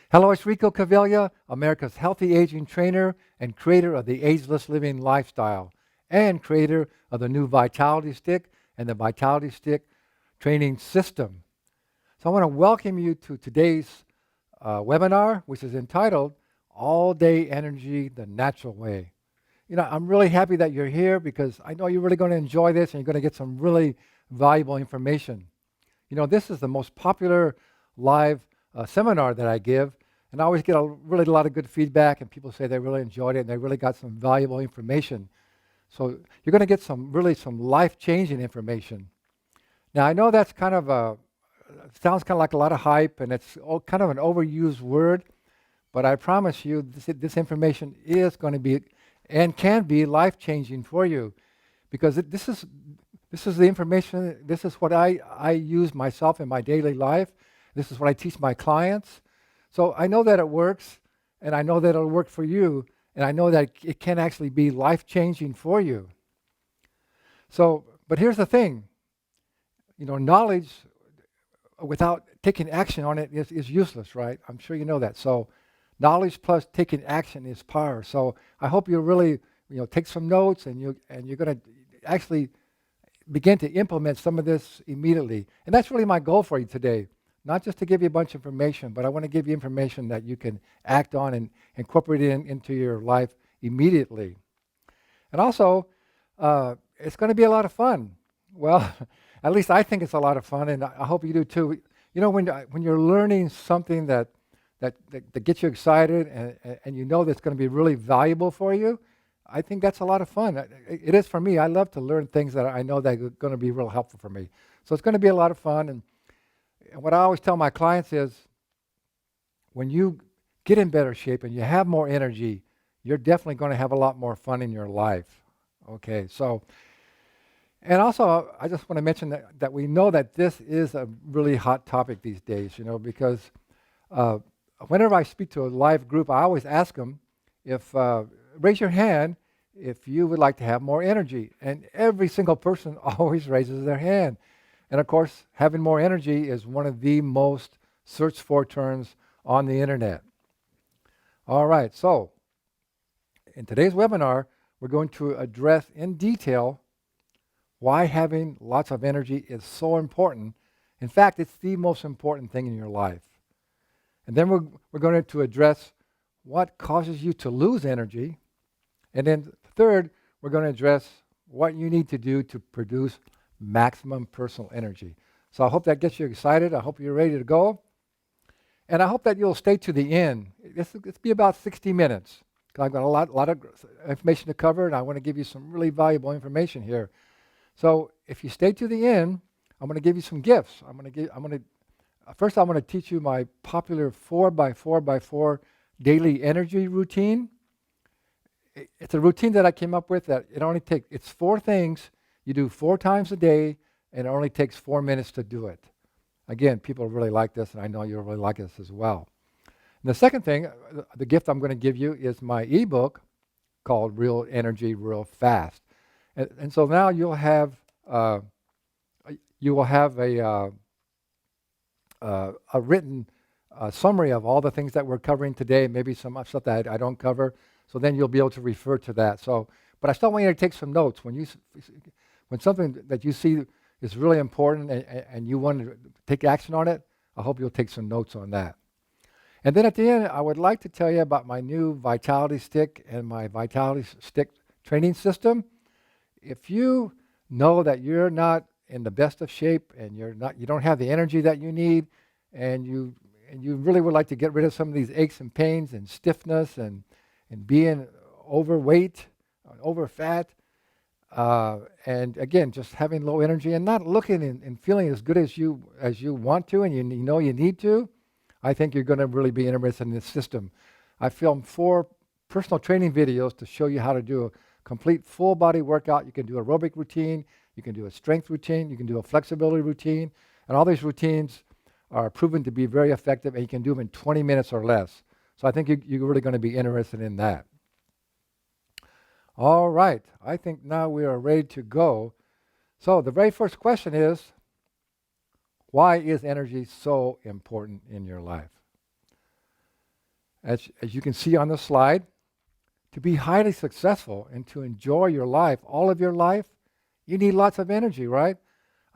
Hello, it's Rico Caveglia, America's healthy aging trainer and creator of the Ageless Living Lifestyle, and creator of the new Vitality Stick and the Vitality Stick training system. So I want to welcome you to today's webinar, which is entitled All Day Energy the Natural Way. I'm really happy that you're here because I know you're really going to enjoy this and you're going to get some really valuable information. This is the most popular live seminar that I give, and I always get really a lot of good feedback, and people say they really enjoyed it and they really got some valuable information. So you're going to get some life-changing information. Now, I know that's sounds kind of like a lot of hype, and it's kind of an overused word, but I promise you this information is going to be and can be life-changing for you, because this is the information, this is what I use myself in my daily life. This is what I teach my clients. So I know that it works, and I know that it'll work for you, and I know that it can actually be life-changing for you. So, but here's the thing. Knowledge without taking action on it is useless, right? I'm sure you know that. So knowledge plus taking action is power. So I hope you really, take some notes, and you're going to actually begin to implement some of this immediately. And that's really my goal for you today. Not just to give you a bunch of information, but I want to give you information that you can act on and incorporate into your life immediately. And also, it's going to be a lot of fun. Well, at least I think it's a lot of fun, and I hope you do too. When you're learning something that gets you excited and you know that's going to be really valuable for you, I think that's a lot of fun. It is for me. I love to learn things that I know that are going to be real helpful for me. So it's going to be a lot of fun. And what I always tell my clients is, when you get in better shape and you have more energy, you're definitely going to have a lot more fun in your life. Okay, so, and also I just want to mention that we know that this is a really hot topic these days, because whenever I speak to a live group, I always ask them if, raise your hand if you would like to have more energy. And every single person always raises their hand. And of course, having more energy is one of the most searched for terms on the internet. All right, so in today's webinar, we're going to address in detail why having lots of energy is so important. In fact, it's the most important thing in your life. And then we're going to address what causes you to lose energy. And then third, we're going to address what you need to do to produce maximum personal energy. So I hope that gets you excited. I hope you're ready to go. And I hope that you'll stay to the end. This will be about 60 minutes. I've got a lot of information to cover, and I want to give you some really valuable information here. So if you stay to the end, I'm going to give you some gifts. First, I'm going to teach you my popular 4x4x4 daily energy routine. It's a routine that I came up with that it's 4 things you do 4 times a day, and it only takes 4 minutes to do it. Again, people really like this, and I know you'll really like this as well. And the second thing, the gift I'm going to give you, is my ebook called Real Energy, Real Fast. And so now you'll have a written summary of all the things that we're covering today, maybe some stuff that I don't cover. So then you'll be able to refer to that. But I still want you to take some notes. When something that you see is really important and you want to take action on it, I hope you'll take some notes on that. And then at the end, I would like to tell you about my new Vitality Stick and my Vitality Stick training system. If you know that you're not in the best of shape and you don't have the energy that you need, and you really would like to get rid of some of these aches and pains and stiffness and being overweight, over fat, and again, just having low energy and not looking and feeling as good as you want to, and you know you need to, I think you're going to really be interested in this system. I filmed 4 personal training videos to show you how to do a complete full body workout. You can do aerobic routine, you can do a strength routine, you can do a flexibility routine, and all these routines are proven to be very effective, and you can do them in 20 minutes or less. So I think you're really going to be interested in that. All right, I think now we are ready to go. So the very first question is, why is energy so important in your life? As you can see on the slide, to be highly successful and to enjoy your life, all of your life, you need lots of energy, right?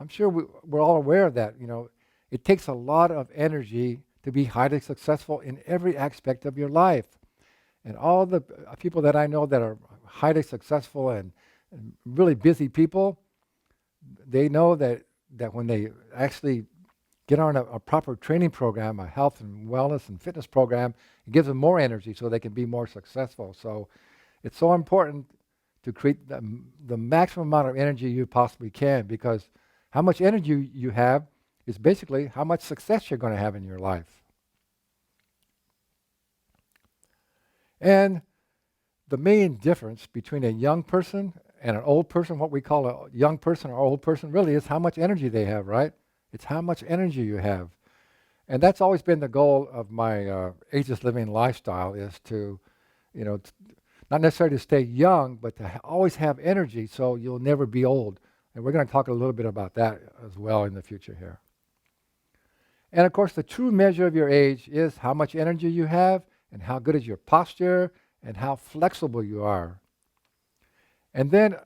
I'm sure we're all aware of that. It takes a lot of energy to be highly successful in every aspect of your life. And all the people that I know that are highly successful and really busy people, they know that when they actually get on a proper training program, a health and wellness and fitness program, it gives them more energy so they can be more successful. So it's so important to create the maximum amount of energy you possibly can, because how much energy you have is basically how much success you're going to have in your life. And the main difference between a young person and an old person, what we call a young person or old person, really is how much energy they have, right? It's how much energy you have. And that's always been the goal of my ageless living lifestyle, is to, not necessarily to stay young, but to always have energy so you'll never be old. And we're going to talk a little bit about that as well in the future here. And of course, the true measure of your age is how much energy you have and how good is your posture and how flexible you are. And then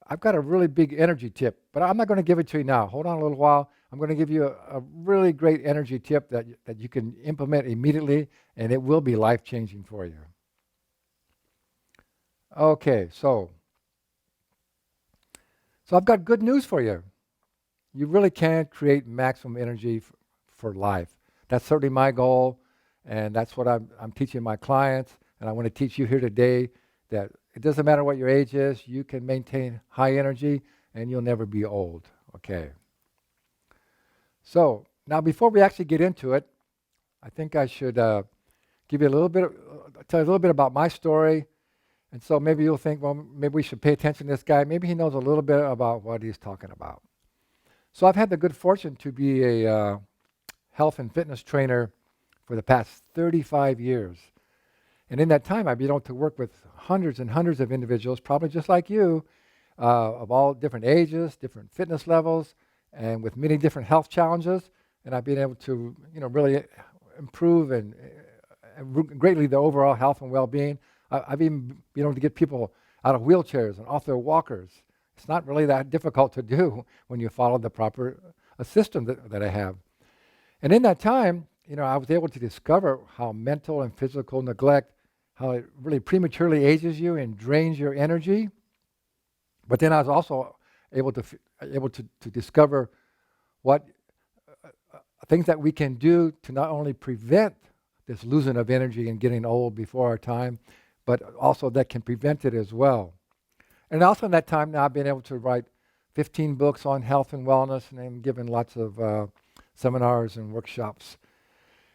I've got a really big energy tip, but I'm not going to give it to you now. Hold on a little while. I'm going to give you a really great energy tip that you can implement immediately, and it will be life-changing for you. Okay, so I've got good news for you. You really can create maximum energy for life. That's certainly my goal, and that's what I'm teaching my clients, and I want to teach you here today that it doesn't matter what your age is, you can maintain high energy, and you'll never be old. Okay. So now, before we actually get into it, I think I should give you tell you a little bit about my story. And so maybe you'll think, well, maybe we should pay attention to this guy. Maybe he knows a little bit about what he's talking about. So I've had the good fortune to be a health and fitness trainer for the past 35 years. And in that time, I've been able to work with hundreds and hundreds of individuals, probably just like you, of all different ages, different fitness levels, and with many different health challenges. And I've been able to, really improve and greatly the overall health and well-being. I've even been able to get people out of wheelchairs and off their walkers. It's not really that difficult to do when you follow the proper system that I have. And in that time, I was able to discover how mental and physical neglect, how it really prematurely ages you and drains your energy. But then I was also able to discover what things that we can do to not only prevent this losing of energy and getting old before our time, but also that can prevent it as well. And also in that time now I've been able to write 15 books on health and wellness, and I'm giving lots of seminars and workshops.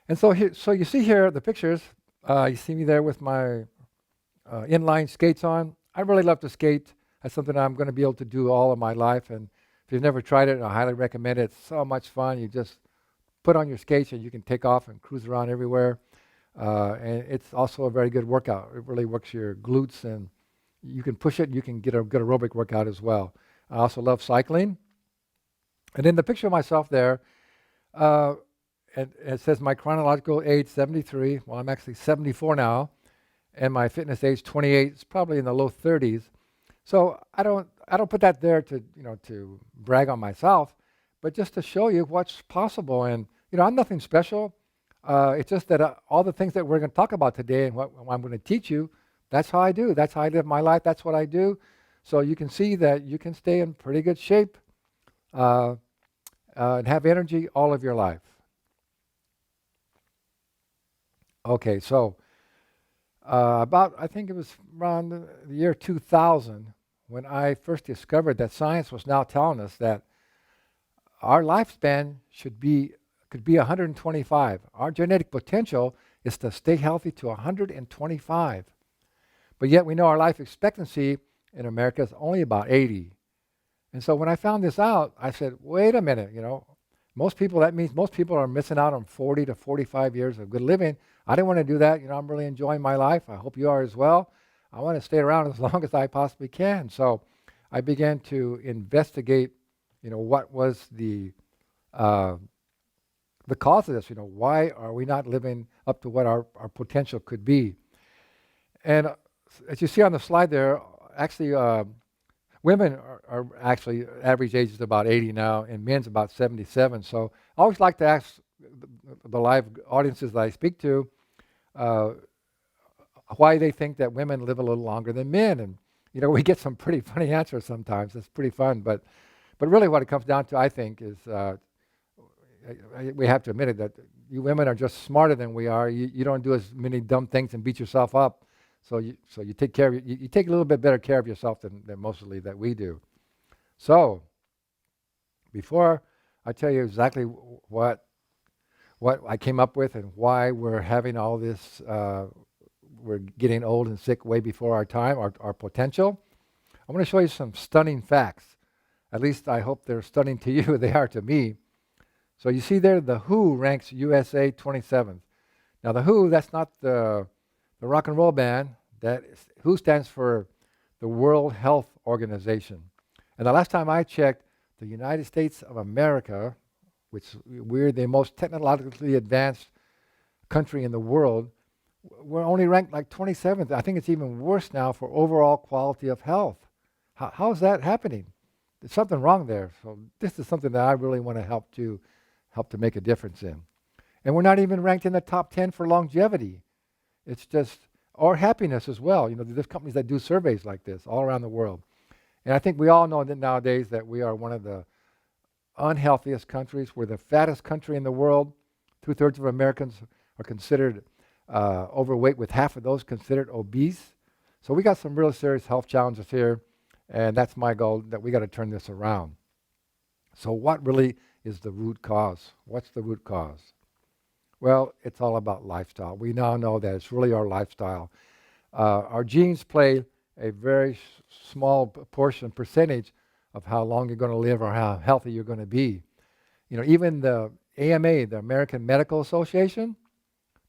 And so you see here the pictures. You see me there with my inline skates on. I really love to skate. That's something I'm going to be able to do all of my life. And if you've never tried it, I highly recommend it. It's so much fun. You just put on your skates and you can take off and cruise around everywhere. And it's also a very good workout. It really works your glutes, and you can push it. You can get a good aerobic workout as well. I also love cycling. And in the picture of myself there, it says my chronological age 73. Well, I'm actually 74 now, and my fitness age 28. It's probably in the low 30s. So I don't put that there to brag on myself, but just to show you what's possible. And I'm nothing special. It's just that all the things that we're going to talk about today and what I'm going to teach you, that's how I do. That's how I live my life. That's what I do. So you can see that you can stay in pretty good shape and have energy all of your life. Okay, so I think it was around the year 2000 when I first discovered that science was now telling us that our lifespan could be 125. Our genetic potential is to stay healthy to 125. But yet we know our life expectancy in America is only about 80. And so when I found this out, I said, wait a minute, that means most people are missing out on 40 to 45 years of good living. I didn't want to do that. I'm really enjoying my life. I hope you are as well. I want to stay around as long as I possibly can. So I began to investigate, what was the the cause of this. Why are we not living up to what our potential could be? And as you see on the slide there, actually, women are actually average age is about 80 now, and men's about 77. So I always like to ask the live audiences that I speak to uh, why they think that women live a little longer than men. And we get some pretty funny answers sometimes. It's pretty fun, but really what it comes down to, I think, is we have to admit it, that you women are just smarter than we are. You don't do as many dumb things and beat yourself up. So you take care of you take a little bit better care of yourself than mostly that we do. So before I tell you exactly what I came up with and why we're having all this, we're getting old and sick way before our time, our potential, I want to show you some stunning facts. At least I hope they're stunning to you. They are to me. So you see there, the WHO ranks USA 27th. Now the WHO, that's not the rock and roll band. WHO stands for the World Health Organization. And the last time I checked, the United States of America, which we're the most technologically advanced country in the world, we're only ranked like 27th. I think it's even worse now for overall quality of health. How is that happening? There's something wrong there. So this is something that I really want to help to make a difference in. And we're not even ranked in the top 10 for longevity. It's just, or happiness as well. There's companies that do surveys like this all around the world. And I think we all know that nowadays that we are one of the unhealthiest countries. We're the fattest country in the world. 2/3 of Americans are considered overweight, with half of those considered obese. So we got some real serious health challenges here. And that's my goal, that we got to turn this around. So what really is the root cause? What's the root cause? Well, it's all about lifestyle. We now know that it's really our lifestyle. Our genes play a very small percentage of how long you're going to live or how healthy you're going to be. Even the AMA, the American Medical Association,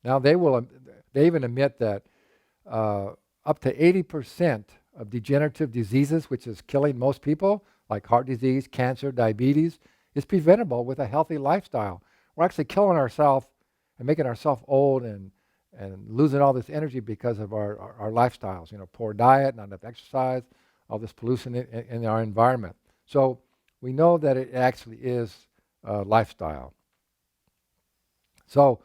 now they even admit that up to 80% of degenerative diseases, which is killing most people, like heart disease, cancer, diabetes, is preventable with a healthy lifestyle. We're actually killing ourselves and making ourselves old and losing all this energy because of our lifestyles. Poor diet, not enough exercise, all this pollution in our environment. So we know that it actually is lifestyle. So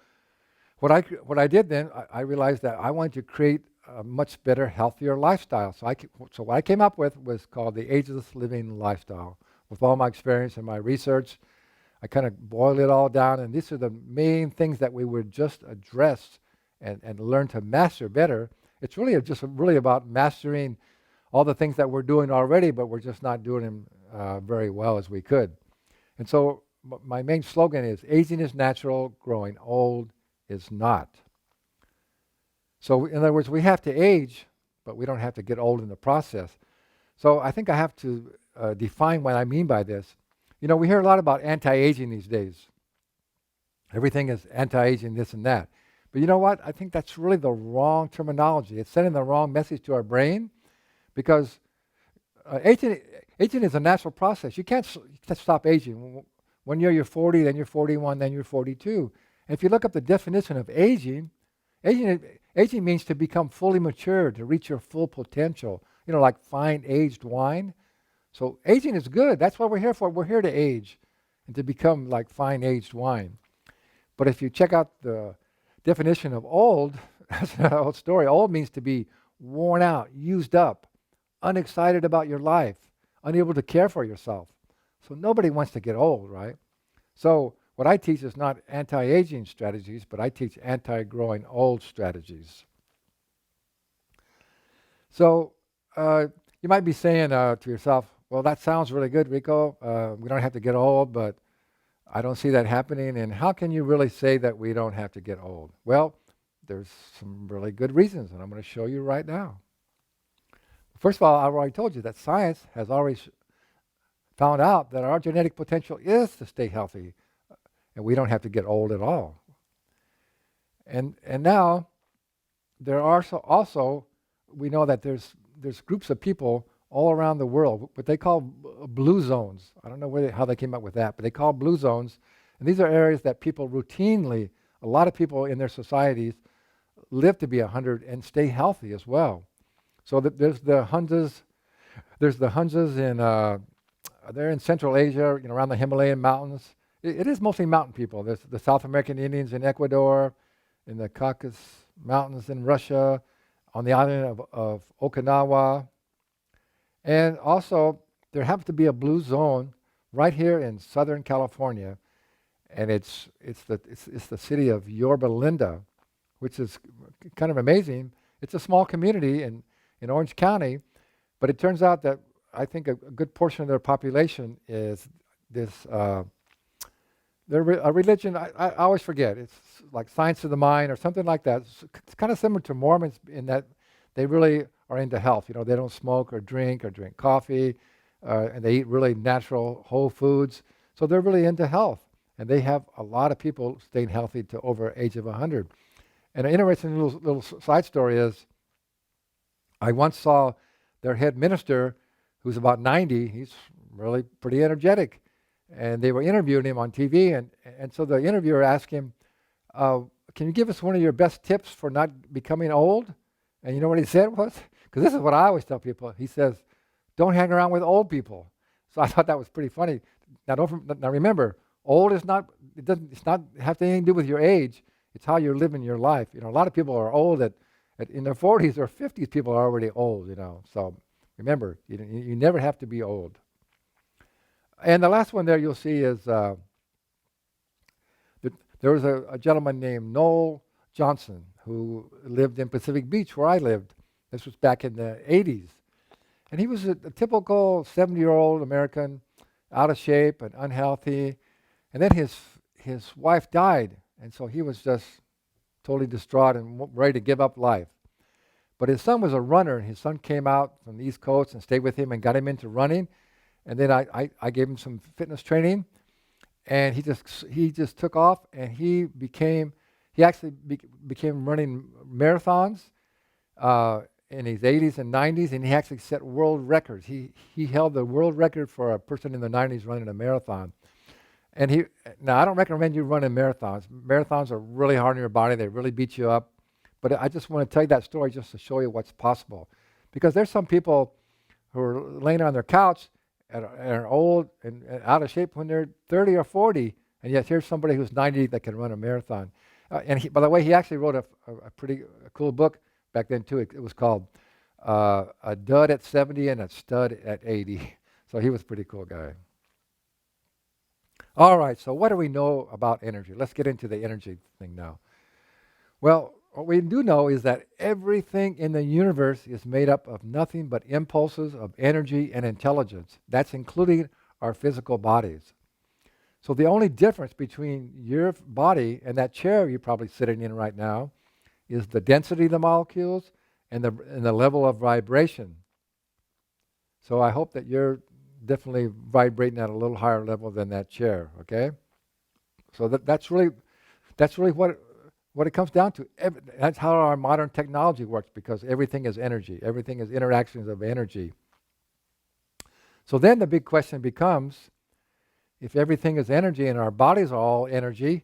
what I did then, I realized that I wanted to create a much better, healthier lifestyle. So what I came up with was called the Ageless Living Lifestyle. With all my experience and my research, I kind of boiled it all down, and these are the main things that we would just address and learn to master better. It's really just really about mastering all the things that we're doing already, but we're just not doing them very well as we could. And so my main slogan is, aging is natural, growing old is not. So in other words, we have to age, but we don't have to get old in the process. So I think I have to define what I mean by this. We hear a lot about anti-aging these days. Everything is anti-aging, this and that. But you know what? I think that's really the wrong terminology. It's sending the wrong message to our brain, because aging is a natural process. You can't stop aging. One year you're 40, then you're 41, then you're 42. And if you look up the definition of aging means to become fully mature, to reach your full potential, like fine aged wine. So aging is good. That's what we're here for. We're here to age and to become like fine aged wine. But if you check out the definition of old, that's an old story. Old means to be worn out, used up, unexcited about your life, unable to care for yourself. So nobody wants to get old, right? So what I teach is not anti-aging strategies, but I teach anti-growing old strategies. So you might be saying to yourself, well, that sounds really good, Rico. We don't have to get old, but I don't see that happening. And how can you really say that we don't have to get old? Well, there's some really good reasons, and I'm going to show you right now. First of all, I've already told you that science has already found out that our genetic potential is to stay healthy, and we don't have to get old at all. And now there are also we know that there's groups of people all around the world, what they call blue zones. I don't know how they came up with that, but they call blue zones, And these are areas that people routinely, a lot of people in their societies live to be 100 and stay healthy as well. So there's the Hunzas. There's the Hunzas they're in Central Asia, around the Himalayan mountains. It is mostly mountain people. There's the South American Indians in Ecuador, in the Caucasus Mountains in Russia, on the island of Okinawa. And also, there happens to be a blue zone right here in Southern California, and it's the city of Yorba Linda, which is kind of amazing. It's a small community in Orange County, but it turns out that I think a good portion of their population is this. A religion, I always forget. It's like Science of the Mind or something like that. It's kind of similar to Mormons in that they really are into health. They don't smoke or drink coffee, and they eat really natural whole foods. So they're really into health, and they have a lot of people staying healthy to over age of 100. And an interesting little side story is, I once saw their head minister, who's about 90. He's really pretty energetic. And they were interviewing him on TV, and so the interviewer asked him, can you give us one of your best tips for not becoming old? And you know what he said was? Because this is what I always tell people. He says, don't hang around with old people. So I thought that was pretty funny. Now remember, old is not, it's not have anything to do with your age. It's how you're living your life. A lot of people are old in their 40s or 50s. People are already old, So remember, you never have to be old. And the last one there you'll see is there was a gentleman named Noel Johnson who lived in Pacific Beach where I lived. This was back in the 80s. And he was a typical 70-year-old American, out of shape and unhealthy. And then his wife died, and so he was just totally distraught and ready to give up life. But his son was a runner, and his son came out from the East Coast and stayed with him and got him into running. And then I gave him some fitness training, and he just took off, and he actually became running marathons in his 80s and 90s, and he actually set world records. He held the world record for a person in the 90s running a marathon. And now I don't recommend you running marathons. Marathons are really hard on your body. They really beat you up. But I just want to tell you that story just to show you what's possible, because there's some people who are laying on their couch and are old and out of shape when they're 30 or 40, and yet here's somebody who's 90 that can run a marathon. And by the way, he actually wrote a pretty cool book back then too. It was called A Dud at 70 and a Stud at 80. So he was a pretty cool guy. All right, so what do we know about energy? Let's get into the energy thing now. Well, what we do know is that everything in the universe is made up of nothing but impulses of energy and intelligence. That's including our physical bodies. So the only difference between your body and that chair you're probably sitting in right now is the density of the molecules and the level of vibration. So I hope that you're definitely vibrating at a little higher level than that chair, okay? So that's really what it comes down to. That's how our modern technology works, because everything is energy. Everything is interactions of energy. So then the big question becomes, if everything is energy and our bodies are all energy,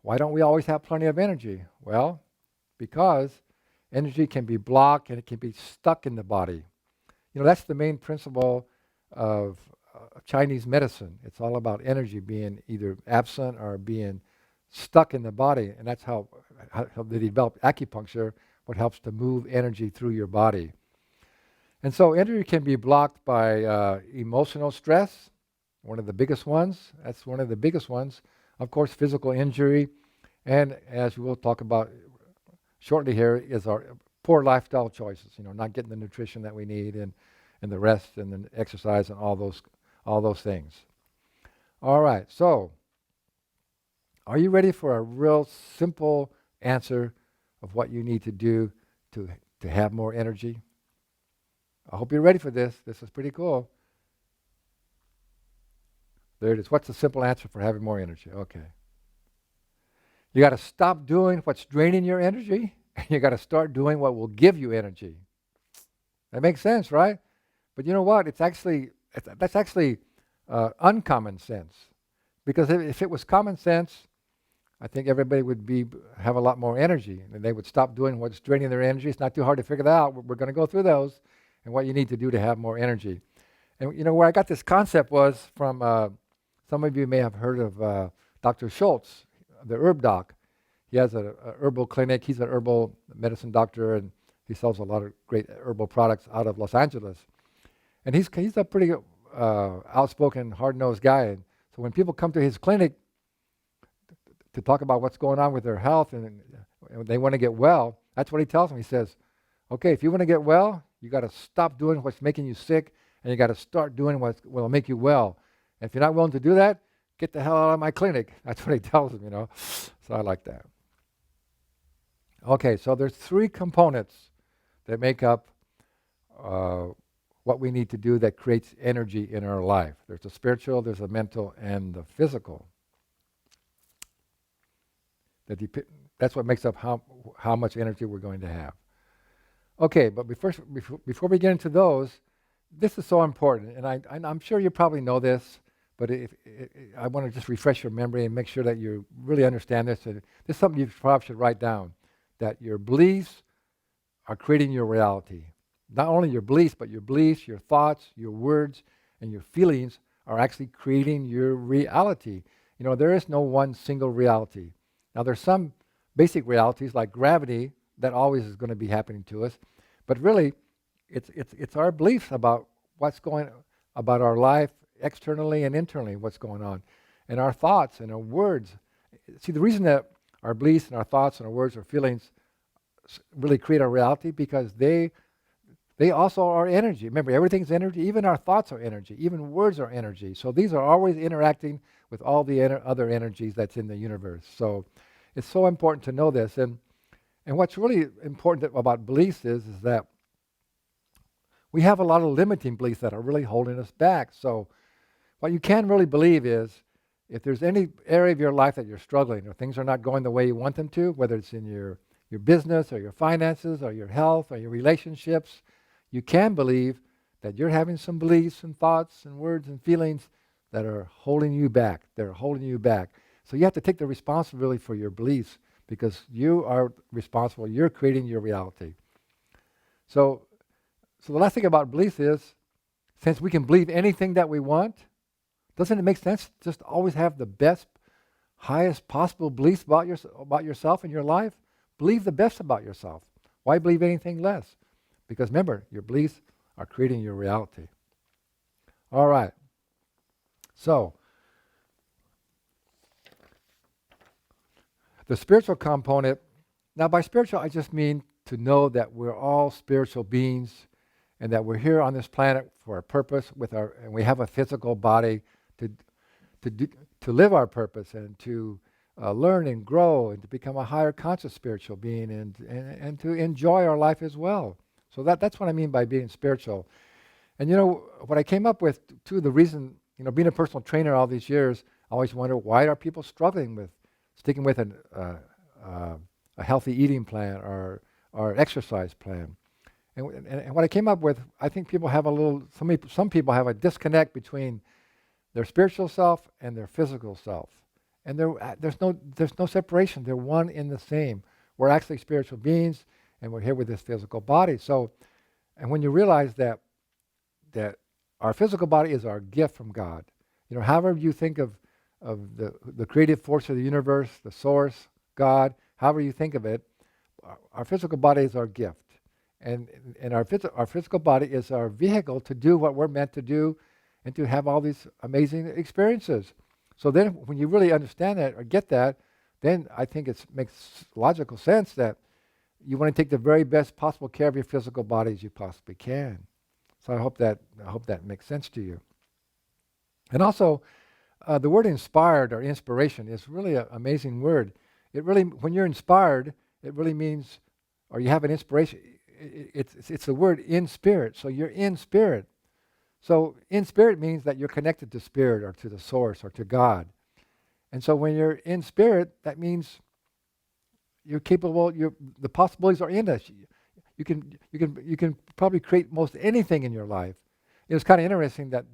why don't we always have plenty of energy? Well, because energy can be blocked and it can be stuck in the body. That's the main principle of Chinese medicine. It's all about energy being either absent or being stuck in the body, and that's how they developed acupuncture, what helps to move energy through your body. And so energy can be blocked by emotional stress, one of the biggest ones. That's one of the biggest ones. Of course, physical injury, and as we'll talk about shortly here, is our poor lifestyle choices, not getting the nutrition that we need and the rest and the exercise and all those things. All right, so are you ready for a real simple answer of what you need to do to have more energy? I hope you're ready for this. This is pretty cool. There it is. What's the simple answer for having more energy? Okay. You got to stop doing what's draining your energy, and you got to start doing what will give you energy. That makes sense, right? But you know what? That's actually uncommon sense. Because if it was common sense, I think everybody would have a lot more energy, and they would stop doing what's draining their energy. It's not too hard to figure that out. We're going to go through those and what you need to do to have more energy. And where I got this concept was from some of you may have heard of Dr. Schultz, the herb doc. He has a herbal clinic. He's an herbal medicine doctor, and he sells a lot of great herbal products out of Los Angeles. And he's a pretty outspoken, hard-nosed guy. And so when people come to his clinic to talk about what's going on with their health and they want to get well, that's what he tells them. He says, okay, if you want to get well, you got to stop doing what's making you sick, and you got to start doing what will make you well. And if you're not willing to do that, get the hell out of my clinic. That's what he tells them, So I like that. Okay, so there's 3 components that make up what we need to do that creates energy in our life. There's the spiritual, there's the mental, and the physical. That's what makes up how much energy we're going to have. Okay, but before we get into those, this is so important, and I'm sure you probably know this, but I want to just refresh your memory and make sure that you really understand this. And this is something you probably should write down, that your beliefs are creating your reality. Not only your beliefs, but your beliefs, your thoughts, your words, and your feelings are actually creating your reality. There is no one single reality. Now, there's some basic realities like gravity that always is going to be happening to us, but really, it's our beliefs about what's going about our life externally and internally, what's going on, and our thoughts and our words. See, the reason that our beliefs and our thoughts and our words or feelings really create our reality because they also are energy. Remember, everything's energy. Even our thoughts are energy. Even words are energy. So these are always interacting with all the other energies that's in the universe. So it's so important to know this. And what's really important about beliefs is that we have a lot of limiting beliefs that are really holding us back. So what you can really believe is if there's any area of your life that you're struggling or things are not going the way you want them to, whether it's in your business or your finances or your health or your relationships, you can believe that you're having some beliefs and thoughts and words and feelings that are holding you back. They're holding you back. So you have to take the responsibility for your beliefs because you are responsible. You're creating your reality. So the last thing about beliefs is, since we can believe anything that we want, doesn't it make sense just to always have the best, highest possible beliefs about yourself and your life? Believe the best about yourself. Why believe anything less? Because remember, your beliefs are creating your reality. All right. So, the spiritual component, now by spiritual I just mean to know that we're all spiritual beings and that we're here on this planet for a purpose and we have a physical body to live our purpose and to learn and grow and to become a higher conscious spiritual being and to enjoy our life as well. So that's what I mean by being spiritual. And what I came up with too, the reason, being a personal trainer all these years, I always wonder why are people struggling with sticking with a healthy eating plan or exercise plan. And what I came up with, I think people have some people have a disconnect between their spiritual self and their physical self. And there's no separation. They're one in the same. We're actually spiritual beings, and we're here with this physical body. So, and when you realize that our physical body is our gift from God, however you think of the creative force of the universe, the source, God, however you think of it, our physical body is our gift. And our physical body is our vehicle to do what we're meant to do and to have all these amazing experiences. So then when you really understand that or get that, then I think it makes logical sense that you want to take the very best possible care of your physical body as you possibly can. So I hope that makes sense to you. And also, the word inspired or inspiration is really an amazing word. It really, when you're inspired, it really means, or you have an inspiration. It's the word in spirit. So you're in spirit. So in spirit means that you're connected to spirit or to the source or to God. And so when you're in spirit, that means you're capable. The possibilities are in us. You can probably create most anything in your life. It was kind of interesting that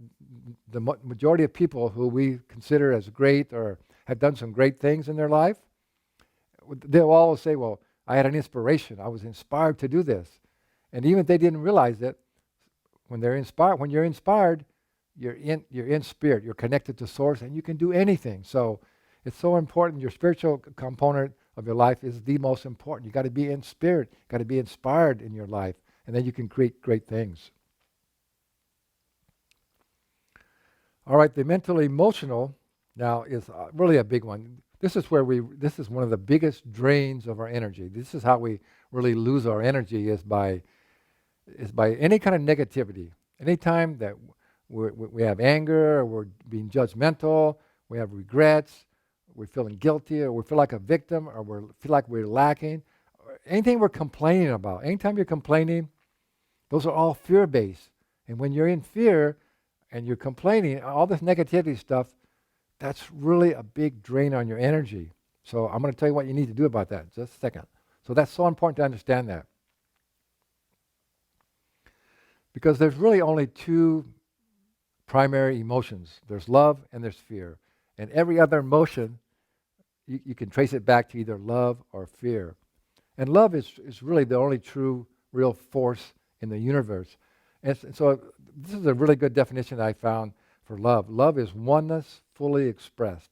the majority of people who we consider as great or have done some great things in their life, they'll always say, well, I had an inspiration. I was inspired to do this. And even if they didn't realize it, when you're inspired, you're in spirit, you're connected to source, and you can do anything. So it's so important. Your spiritual component of your life is the most important. You got to be in spirit, got to be inspired in your life, and then you can create great things. All right, the mental emotional now is really a big one. This is one of the biggest drains of our energy. This is how we really lose our energy is by any kind of negativity. Anytime that we have anger, or we're being judgmental, we have regrets, we're feeling guilty, or we feel like a victim, or we feel like we're lacking, or anything we're complaining about. Anytime you're complaining, those are all fear-based. And when you're in fear and you're complaining, all this negativity stuff, that's really a big drain on your energy. So I'm going to tell you what you need to do about that in just a second. So that's so important to understand that. Because there's really only two primary emotions. There's love and there's fear. And every other emotion, you can trace it back to either love or fear. And love is really the only true, real force in the universe. And so this is a really good definition that I found for love. Love is oneness fully expressed.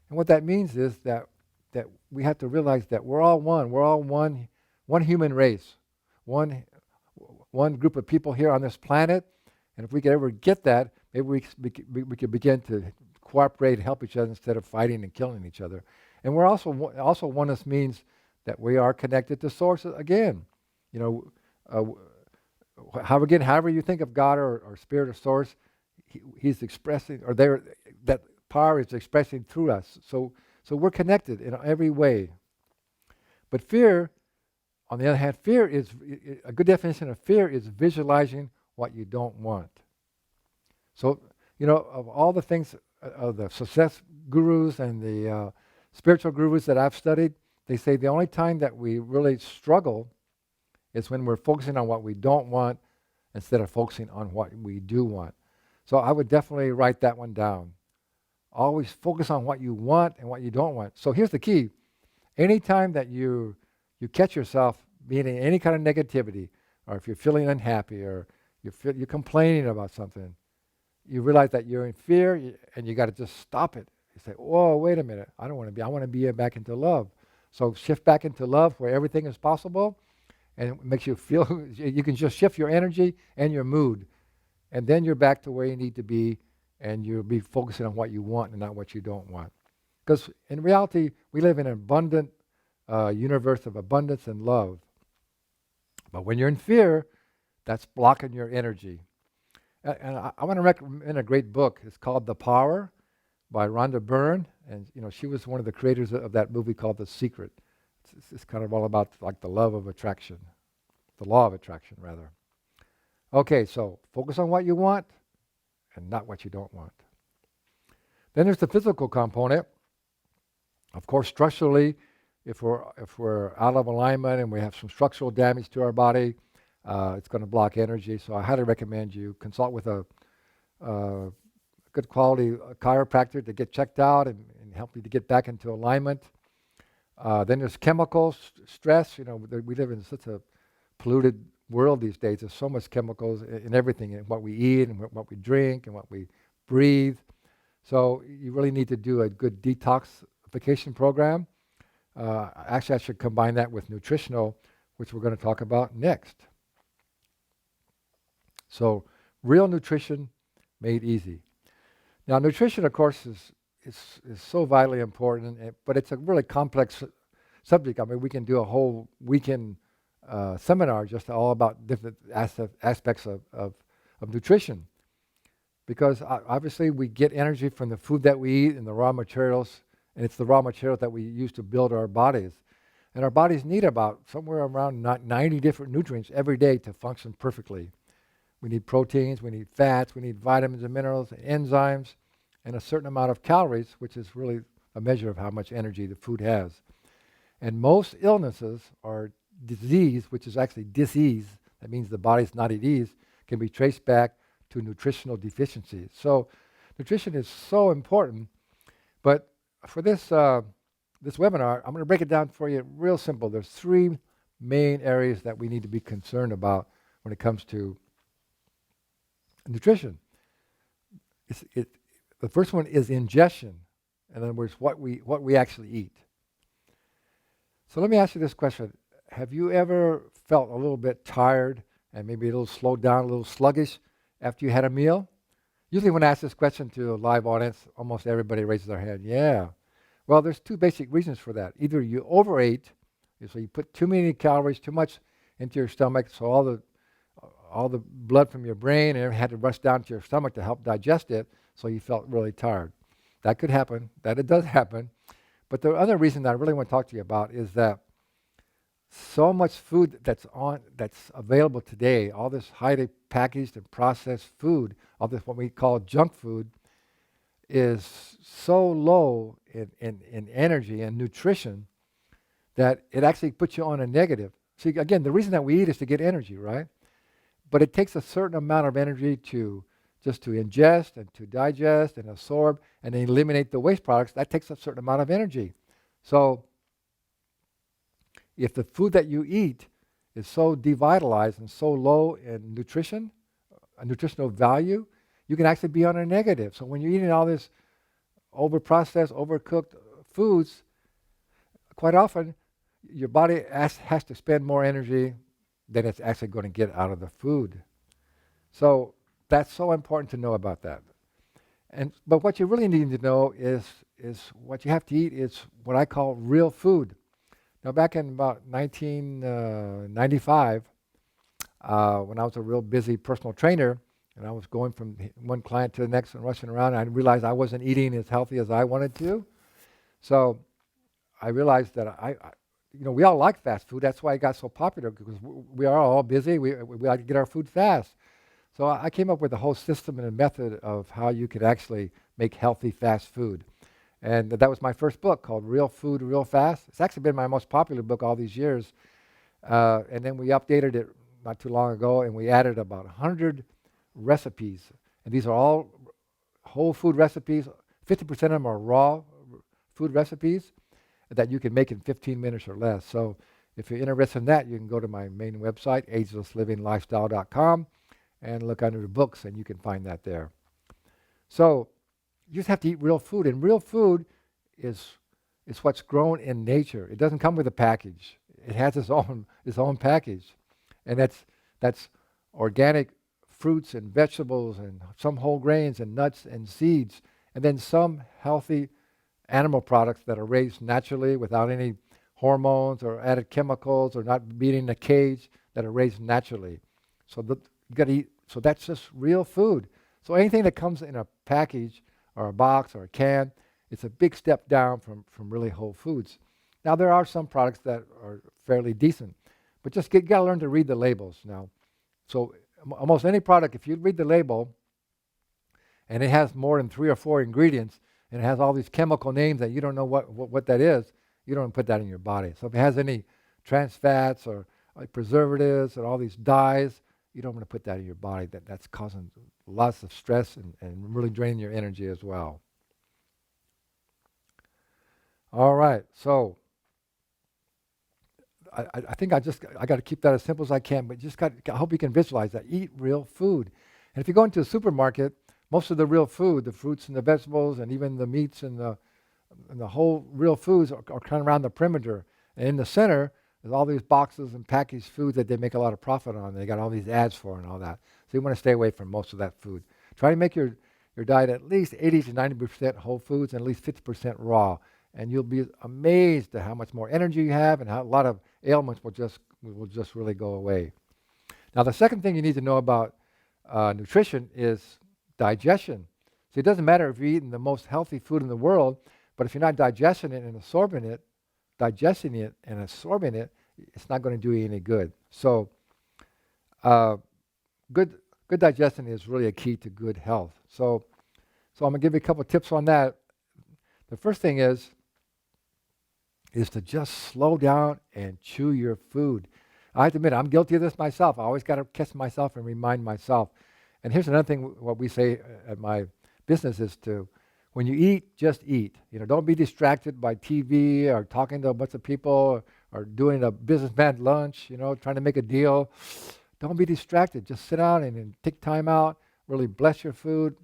And what that means is that we have to realize that we're all one. We're all one human race, one group of people here on this planet. And if we could ever get that, maybe we could begin to cooperate and help each other instead of fighting and killing each other. And we're also oneness means that we are connected to source again. You know, however you think of God or spirit or source, he's expressing, or that power is expressing through us. So we're connected in every way. But fear, on the other hand, a good definition of fear is visualizing what you don't want. So, of all the things, of the success gurus and the spiritual gurus that I've studied, they say the only time that we really struggle is when we're focusing on what we don't want instead of focusing on what we do want. So I would definitely write that one down. Always focus on what you want and what you don't want. So here's the key. Anytime that you catch yourself being in any kind of negativity, or if you're feeling unhappy, or you're complaining about something, you realize that you're in fear, and you got to just stop it. You say, "Whoa, wait a minute! I don't want to be. I want to be back into love." So shift back into love, where everything is possible, and it makes you feel. You can just shift your energy and your mood, and then you're back to where you need to be, and you'll be focusing on what you want and not what you don't want. Because in reality, we live in an abundant universe of abundance and love. But when you're in fear, that's blocking your energy. And I want to recommend a great book. It's called The Power by Rhonda Byrne. And, she was one of the creators of that movie called The Secret. It's kind of all about like the love of attraction, the law of attraction, rather. Okay, so focus on what you want and not what you don't want. Then there's the physical component. Of course, structurally, if we're out of alignment and we have some structural damage to our body, it's going to block energy. So I highly recommend you consult with a good quality chiropractor to get checked out and help you to get back into alignment. Then there's chemicals, stress. We live in such a polluted world these days. There's so much chemicals in everything, in what we eat and what we drink and what we breathe. So you really need to do a good detoxification program. Actually, I should combine that with nutritional, which we're going to talk about next. So real nutrition made easy. Now, nutrition, of course, is so vitally important, but it's a really complex subject. I mean, we can do a whole weekend seminar just all about different aspects of nutrition. Because obviously we get energy from the food that we eat and the raw materials, and it's the raw materials that we use to build our bodies. And our bodies need about somewhere around 90 different nutrients every day to function perfectly. We need proteins, we need fats, we need vitamins and minerals, and enzymes, and a certain amount of calories, which is really a measure of how much energy the food has. And most illnesses or disease, which is actually dis-ease, that means the body's not at ease, can be traced back to nutritional deficiencies. So nutrition is so important, but for this webinar, I'm going to break it down for you real simple. There's three main areas that we need to be concerned about when it comes to nutrition. The first one is ingestion. In other words, what we actually eat. So let me ask you this question. Have you ever felt a little bit tired and maybe a little slowed down, a little sluggish after you had a meal? Usually when I ask this question to a live audience, almost everybody raises their hand. Yeah. Well, there's two basic reasons for that. Either you overate, so you put too many calories, too much into your stomach, so all the blood from your brain and had to rush down to your stomach to help digest it, so you felt really tired. That could happen. That it does happen. But the other reason that I really want to talk to you about is that so much food that's available today, all this highly packaged and processed food, all this what we call junk food, is so low in energy and nutrition that it actually puts you on a negative. See, again, the reason that we eat is to get energy, right? But it takes a certain amount of energy to ingest and to digest and absorb and eliminate the waste products. That takes a certain amount of energy. So if the food that you eat is so devitalized and so low in nutrition, a nutritional value, you can actually be on a negative. So when you're eating all this over-processed, overcooked foods, quite often your body has to spend more energy than it's actually going to get out of the food. So that's so important to know about that. But what you really need to know is what you have to eat is what I call real food. Now, back in about 1995, when I was a real busy personal trainer, and I was going from one client to the next and rushing around, and I realized I wasn't eating as healthy as I wanted to. So I realized that we all like fast food. That's why it got so popular, because we are all busy. We like to get our food fast. So I came up with a whole system and a method of how you could actually make healthy fast food. And that was my first book, called Real Food, Real Fast. It's actually been my most popular book all these years. And then we updated it not too long ago, and we added about 100 recipes. And these are all whole food recipes. 50% of them are raw food recipes that you can make in 15 minutes or less. So if you're interested in that, you can go to my main website, agelesslivinglifestyle.com, and look under the books, and you can find that there. So you just have to eat real food, and real food is what's grown in nature. It doesn't come with a package. It has its own package, and that's organic fruits and vegetables and some whole grains and nuts and seeds, and then some healthy animal products that are raised naturally without any hormones or added chemicals or not being in a cage, that are raised naturally. So you got to eat. So that's just real food. So anything that comes in a package or a box or a can, it's a big step down from really whole foods. Now there are some products that are fairly decent, but just got to learn to read the labels now. So almost any product, if you read the label and it has more than 3 or 4 ingredients and it has all these chemical names that you don't know what that is, you don't put that in your body. So if it has any trans fats or preservatives and all these dyes, you don't want to put that in your body. That's causing lots of stress and really draining your energy as well. All right, so I think I got to keep that as simple as I can, but I hope you can visualize that. Eat real food. And if you go into a supermarket, most of the real food, the fruits and the vegetables and even the meats and the whole real foods are kind of around the perimeter. And in the center, there's all these boxes and packaged foods that they make a lot of profit on. They got all these ads for and all that. So you want to stay away from most of that food. Try to make your diet at least 80 to 90% whole foods and at least 50% raw. And you'll be amazed at how much more energy you have and how a lot of ailments will just really go away. Now, the second thing you need to know about nutrition is digestion. So it doesn't matter if you're eating the most healthy food in the world, but if you're not digesting it and absorbing it, it's not going to do you any good. So good digestion is really a key to good health. So I'm going to give you a couple of tips on that. The first thing is to just slow down and chew your food. I have to admit, I'm guilty of this myself. I always got to catch myself and remind myself. And here's another thing, what we say at my business is to, when you eat, just eat. Don't be distracted by TV or talking to a bunch of people or doing a businessman lunch, trying to make a deal. Don't be distracted. Just sit down and take time out, really bless your food,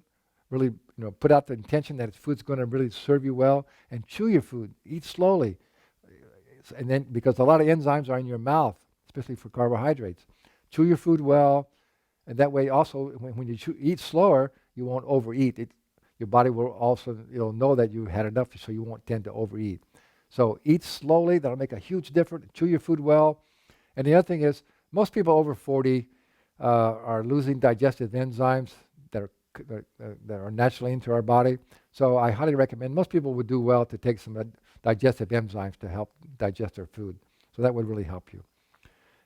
really put out the intention that food's going to really serve you well, and chew your food. Eat slowly. And then, because a lot of enzymes are in your mouth, especially for carbohydrates. Chew your food well, and that way also, when you eat slower, you won't overeat. Your body will also know that you had enough, so you won't tend to overeat. So eat slowly. That'll make a huge difference. Chew your food well. And the other thing is, most people over 40 are losing digestive enzymes that are naturally into our body. So I highly recommend, most people would do well to take some digestive enzymes to help digest their food. So that would really help you.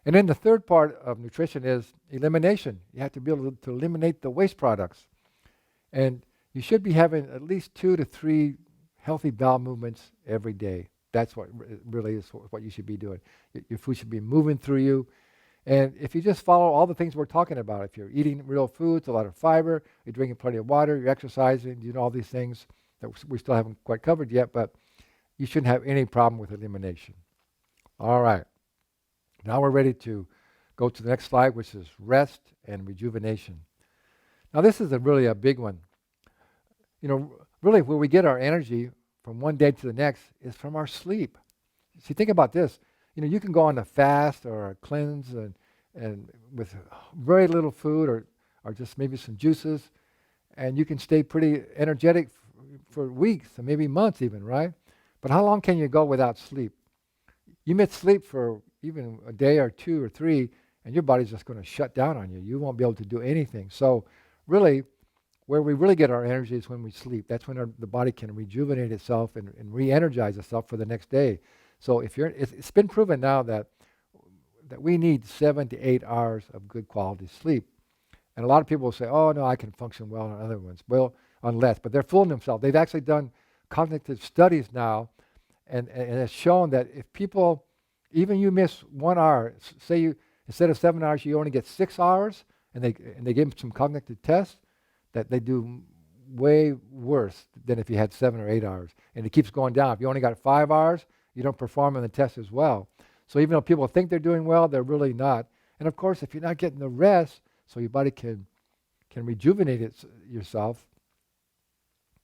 And then the third part of nutrition is elimination. You have to be able to eliminate the waste products. And you should be having at least 2 to 3 healthy bowel movements every day. That's what really is what you should be doing. Your food should be moving through you. And if you just follow all the things we're talking about, if you're eating real foods, a lot of fiber, you're drinking plenty of water, you're exercising, all these things that we still haven't quite covered yet, but you shouldn't have any problem with elimination. All right. Now we're ready to go to the next slide, which is rest and rejuvenation. Now this is really a big one. Really where we get our energy from one day to the next is from our sleep. See, think about this. You can go on a fast or a cleanse and with very little food or just maybe some juices, and you can stay pretty energetic for weeks and maybe months even, right? But how long can you go without sleep? You miss sleep for even a day or 2 or 3, and your body's just going to shut down on you. You won't be able to do anything. So really, where we really get our energy is when we sleep. That's when the body can rejuvenate itself and re-energize itself for the next day. So it's been proven now that we need 7 to 8 hours of good quality sleep. And a lot of people will say, oh, no, I can function well on other ones. Well, on less. But they're fooling themselves. They've actually done cognitive studies now, and it's shown that if people, even you miss 1 hour, say you, instead of 7 hours, you only get 6 hours, and they give them some cognitive tests, that they do way worse than if you had 7 or 8 hours. And it keeps going down. If you only got 5 hours, you don't perform on the test as well. So even though people think they're doing well, they're really not. And of course, if you're not getting the rest, so your body can rejuvenate yourself,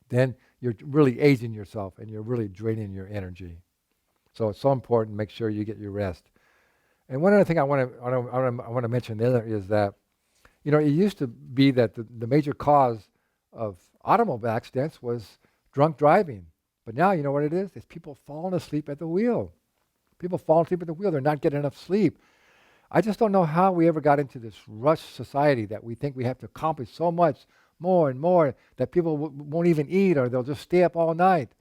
then you're really aging yourself and you're really draining your energy. So it's so important to make sure you get your rest. And one other thing I want to mention there is that, it used to be that the major cause of automobile accidents was drunk driving. But now you know what it is? It's people falling asleep at the wheel. People falling asleep at the wheel. They're not getting enough sleep. I just don't know how we ever got into this rush society that we think we have to accomplish so much more and more that people won't even eat, or they'll just stay up all night.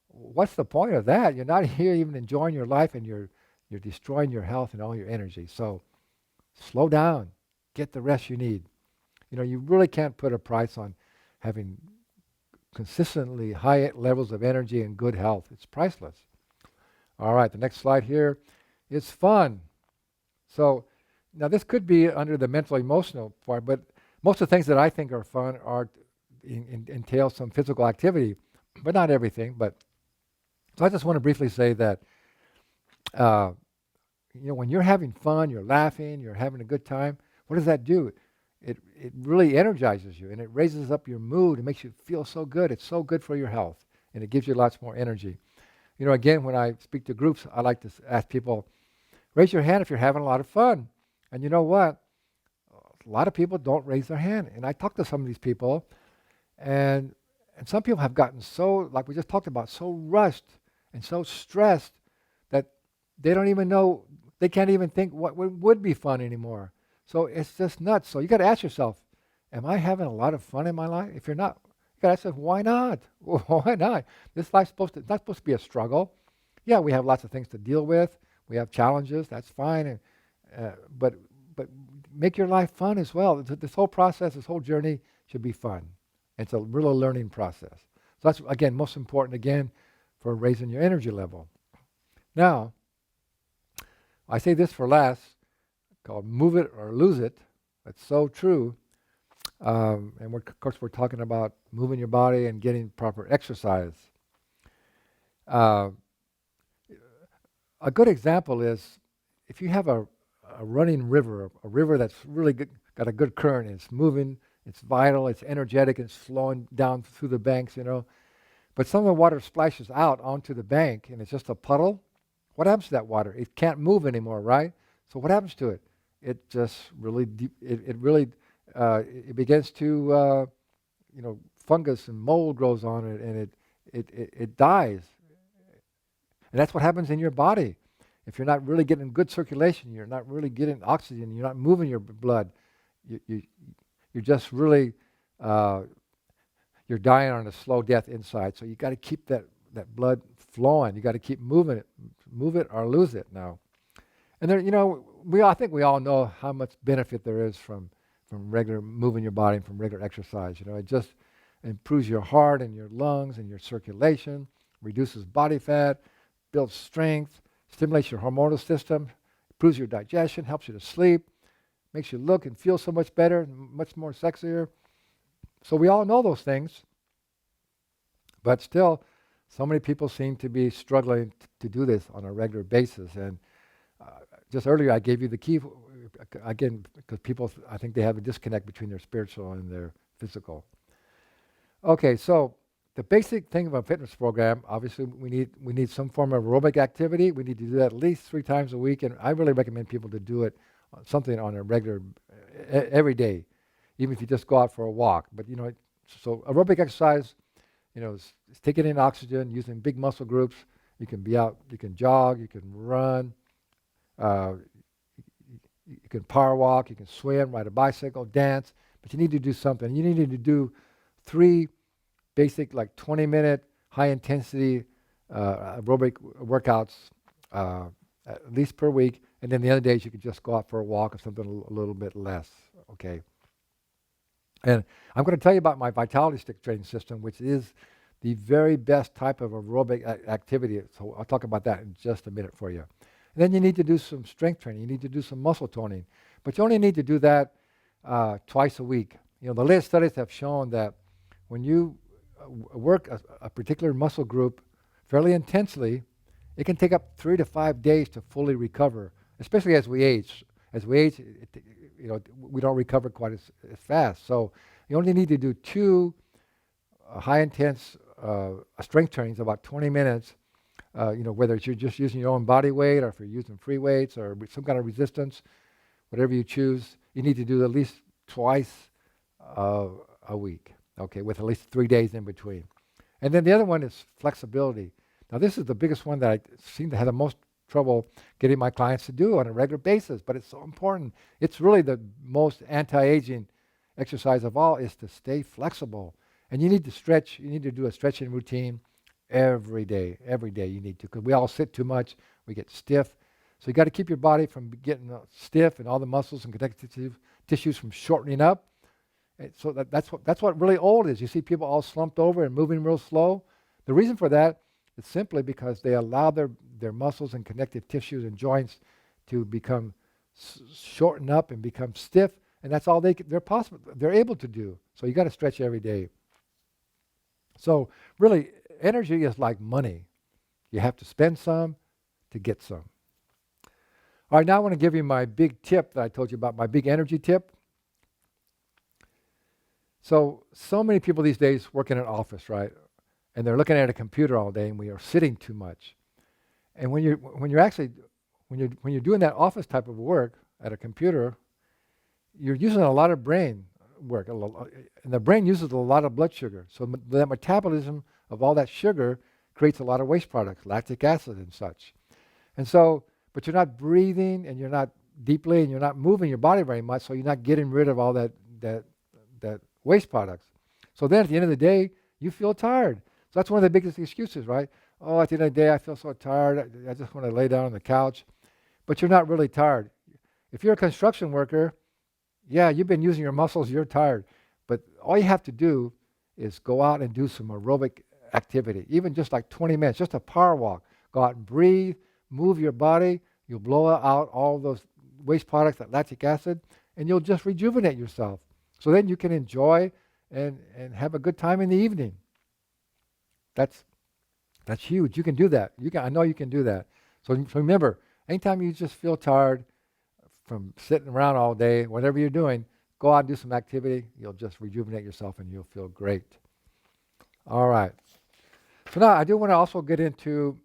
What's the point of that? You're not here even enjoying your life, and you're destroying your health and all your energy. So slow down. Get the rest you need. You really can't put a price on having consistently high levels of energy and good health. It's priceless. All right, the next slide here is fun. So now this could be under the mental emotional part, but most of the things that I think are fun entail some physical activity, but not everything. So I just want to briefly say that when you're having fun, you're laughing, you're having a good time, what does that do? It really energizes you, and it raises up your mood. It makes you feel so good. It's so good for your health, and it gives you lots more energy. Again, when I speak to groups, I like to ask people, raise your hand if you're having a lot of fun. And you know what? A lot of people don't raise their hand. And I talk to some of these people, and some people have gotten so, like we just talked about, so rushed and so stressed that they don't even know, they can't even think what would be fun anymore. So it's just nuts. So you got to ask yourself, am I having a lot of fun in my life? If you're not, you got to ask yourself, why not? Why not? This life's not supposed to be a struggle. Yeah, we have lots of things to deal with. We have challenges. That's fine. But make your life fun as well. This whole process, this whole journey should be fun. It's a real learning process. So that's, again, most important, again, for raising your energy level. Now, I say this for last, called move it or lose it. That's so true. And of course, we're talking about moving your body and getting proper exercise. Uh, a good example is if you have a running river, a river that's really good, got a good current, it's moving, it's vital, it's energetic, it's flowing down through the banks, But some of the water splashes out onto the bank and it's just a puddle. What happens to that water? It can't move anymore, right? So what happens to it? It just really, it begins to, fungus and mold grows on it, and it dies. And that's what happens in your body. If you're not really getting good circulation, you're not really getting oxygen, you're not moving your blood, you, you, you're just really, you're dying on a slow death inside. So you got to keep that blood flowing. You got to keep moving it, move it or lose it now. And there, I think we all know how much benefit there is from regular moving your body and from regular exercise. It just improves your heart and your lungs and your circulation, reduces body fat, builds strength, stimulates your hormonal system, improves your digestion, helps you to sleep, makes you look and feel so much better, much more sexier. So we all know those things, but still, so many people seem to be struggling to do this on a regular basis. And just earlier, I gave you the key, again, because people, I think they have a disconnect between their spiritual and their physical. Okay, so the basic thing of a fitness program, obviously, we need some form of aerobic activity. We need to do that at least 3 times a week, and I really recommend people to do it, something on a regular, every day, even if you just go out for a walk. But so aerobic exercise, is taking in oxygen, using big muscle groups. You can be out, you can jog, you can run, you can power walk, you can swim, ride a bicycle, dance, but you need to do something. You need to do 3 basic, like 20-minute, high-intensity aerobic workouts at least per week, and then the other days you could just go out for a walk or something a little bit less, okay? And I'm going to tell you about my Vitality Stick training system, which is the very best type of aerobic activity. So I'll talk about that in just a minute for you. And then you need to do some strength training. You need to do some muscle toning. But you only need to do that twice a week. The latest studies have shown that when you work a particular muscle group fairly intensely, it can take up 3 to 5 days to fully recover, especially as we age. As we age, we don't recover quite as fast. So you only need to do 2 high-intense strength trainings, about 20 minutes, whether you're just using your own body weight or if you're using free weights or some kind of resistance, whatever you choose, you need to do at least twice a week, okay, with at least 3 days in between. And then the other one is flexibility. Now, this is the biggest one that I seem to have the most trouble getting my clients to do on a regular basis, but it's so important. It's really the most anti-aging exercise of all, is to stay flexible. And you need to stretch. You need to do a stretching routine every day. Every day you need to, because we all sit too much. We get stiff. So you got to keep your body from getting stiff and all the muscles and connective tissues from shortening up. And so that's what really old is. You see people all slumped over and moving real slow. The reason for that is simply because they allow their muscles and connective tissues and joints to become shorten up and become stiff, and that's all they're able to do. So you got to stretch every day. So really, energy is like money. You have to spend some to get some. All right, now I want to give you my big tip that I told you about, my big energy tip. So many people these days work in an office, right? And they're looking at a computer all day, and we are sitting too much. And when you're doing that office type of work at a computer, you're using a lot of brain work, and the brain uses a lot of blood sugar. So the metabolism of all that sugar creates a lot of waste products, lactic acid and such. And so, but you're not breathing, and you're not deeply, and you're not moving your body very much, so you're not getting rid of all that waste products. So then at the end of the day, you feel tired. So that's one of the biggest excuses, right? Oh, at the end of the day, I feel so tired. I just want to lay down on the couch. But you're not really tired. If you're a construction worker, yeah, you've been using your muscles, you're tired. But all you have to do is go out and do some aerobic activity, even just like 20 minutes, just a power walk. Go out and breathe, move your body. You'll blow out all those waste products, that lactic acid, and you'll just rejuvenate yourself. So then you can enjoy and have a good time in the evening. That's that's huge. You can do that. I know you can do that. So remember, anytime you just feel tired from sitting around all day, whatever you're doing, go out and do some activity. You'll just rejuvenate yourself and you'll feel great. All right. So now I do want to also get into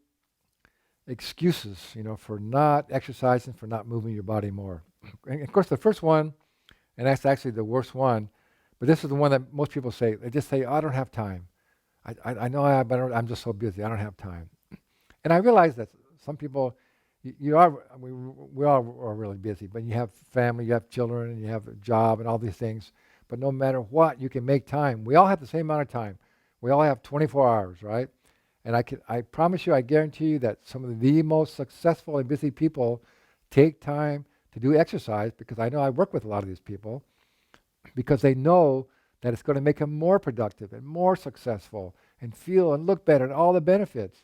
excuses, for not exercising, for not moving your body more. And of course, the first one, and that's actually the worst one, but this is the one that most people say. They just say, "Oh, I don't have time. I know but I'm just so busy. I don't have time." And I realize that some people, we all are really busy, but you have family, you have children, and you have a job and all these things. But no matter what, you can make time. We all have the same amount of time. We all have 24 hours, right? And I promise you, I guarantee you that some of the most successful and busy people take time to do exercise, because I know I work with a lot of these people, because they know that it's going to make them more productive and more successful and feel and look better and all the benefits.